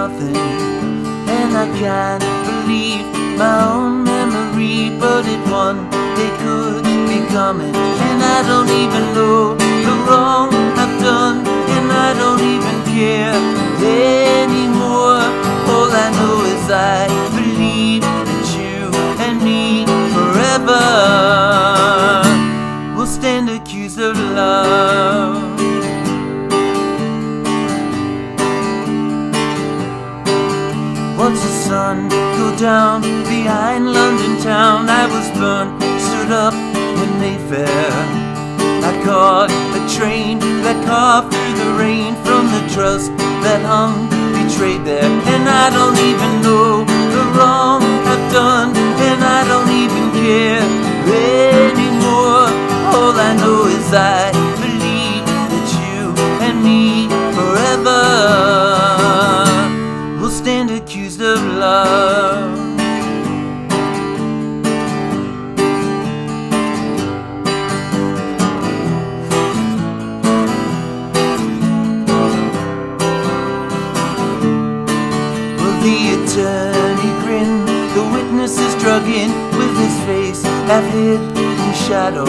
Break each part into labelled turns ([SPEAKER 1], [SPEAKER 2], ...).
[SPEAKER 1] nothing, and I can't believe my own memory, but it one day could be coming, and I don't even know the wrong I've done, and I don't even care anymore. All I know is I believe that you and me forever will stand accused of love. Once the sun go down behind London town, I was burned, stood up in Mayfair. I caught a train that carved through the rain from the trust that hung betrayed there. And I don't even know the wrong I've done, and I don't even care anymore. All I know is I believe that you and me forever will stand accused of love. The attorney grinned, the witnesses drug in with his face half hid in shadow.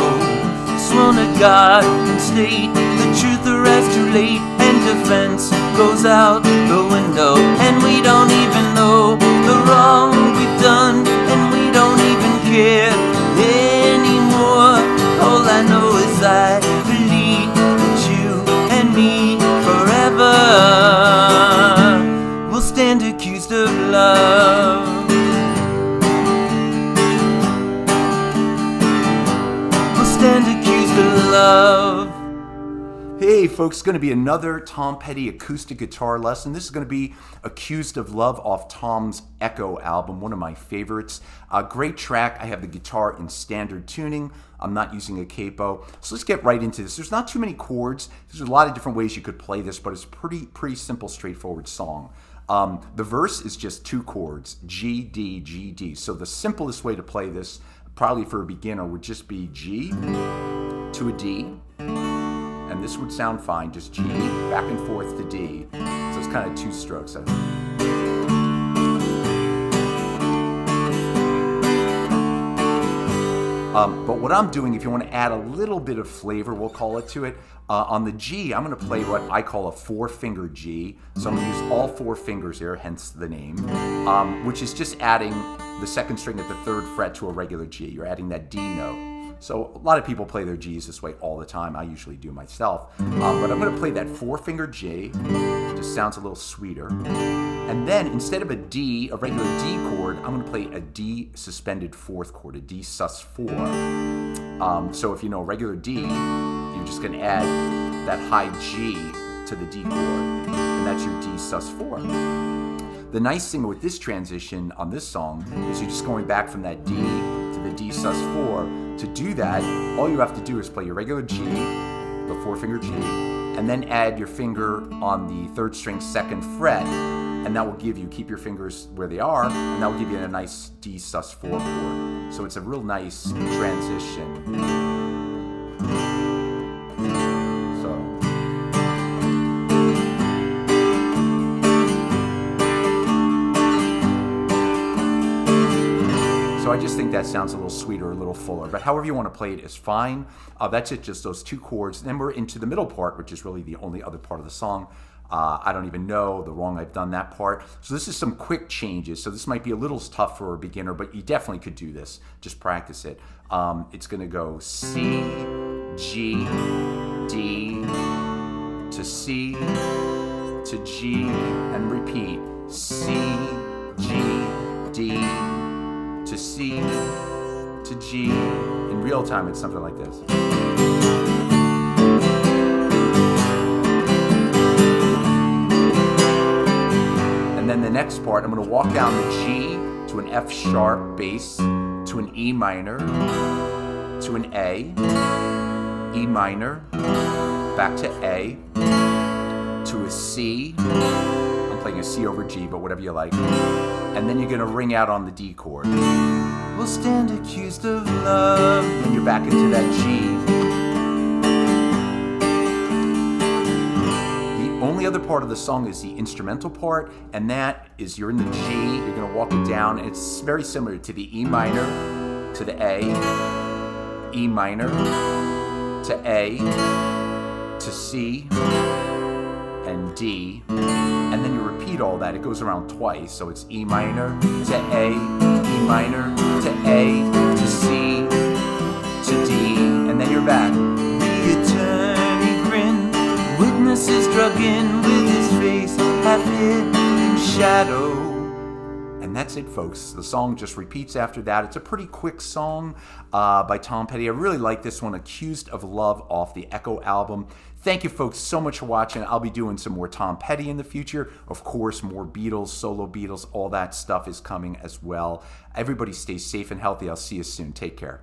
[SPEAKER 1] Sworn to God and state the truth arrests too late, and defense goes out the window. And we don't even know the wrong we've done, and we don't even care anymore. All I know is I believe that you and me forever will stand accused of love. Will stand accused of love. Hey folks, it's going to be another Tom Petty acoustic guitar lesson. This is going to be Accused of Love off Tom's Echo album, one of my favorites. Great track. I have the guitar in standard tuning. I'm not using a capo. So let's get right into this. There's not too many chords. There's a lot of different ways you could play this, but it's a pretty simple, straightforward song. The verse is just two chords, G, D, G, D. So the simplest way to play this, probably for a beginner, would just be G to a D. And this would sound fine, just G, back and forth to D. So it's kind of two strokes. But what I'm doing, if you want to add a little bit of flavor, we'll call it to it, on the G, I'm going to play what I call a four-finger G. So I'm going to use all four fingers here, hence the name, which is just adding the second string at the third fret to a regular G. You're adding that D note. So a lot of people play their Gs this way all the time. I usually do myself. But I'm going to play that four-finger G. It just sounds a little sweeter. And then instead of a D, a regular D chord, I'm going to play a D suspended fourth chord, a D sus4. So if you know a regular D, you're just going to add that high G to the D chord, and that's your D sus4. The nice thing with this transition on this song is you're just going back from that D to the D sus4. To do that, all you have to do is play your regular G, the four-finger G, and then add your finger on the third string second fret, and that will give you, keep your fingers where they are, and that will give you a nice D sus4 chord. So it's a real nice transition. So I just think that sounds a little sweeter, a little fuller, but however you want to play it is fine. That's it, just those two chords. Then we're into the middle part, which is really the only other part of the song. I don't even know the wrong I've done that part. So this is some quick changes. So this might be a little tough for a beginner, but you definitely could do this. Just practice it. It's going to go C, G, D, to C, to G, and repeat. C, G, D, to C, to G. In real time, it's something like this. And then the next part, I'm going to walk down the G to an F sharp bass, to an E minor, to an A, E minor, back to A, to a C. I'm playing a C over G, but whatever you like. And then you're going to ring out on the D chord. We'll stand accused of love. And you're back into that G. The only other part of the song is the instrumental part, and that is you're in the G, you're going to walk it down, and it's very similar to the E minor, to the A, E minor, to A, to C, and D, and then you repeat all that. It goes around twice, so it's E minor to A, E minor to A, to C, to D, and then you're back. The attorney grinned, witnesses drug in with his face half hid in shadow. And that's it, folks. The song just repeats after that. It's a pretty quick song by Tom Petty. I really like this one, Accused of Love, off the Echo album. Thank you, folks, so much for watching. I'll be doing some more Tom Petty in the future. Of course, more Beatles, solo Beatles, all that stuff is coming as well. Everybody stay safe and healthy. I'll see you soon. Take care.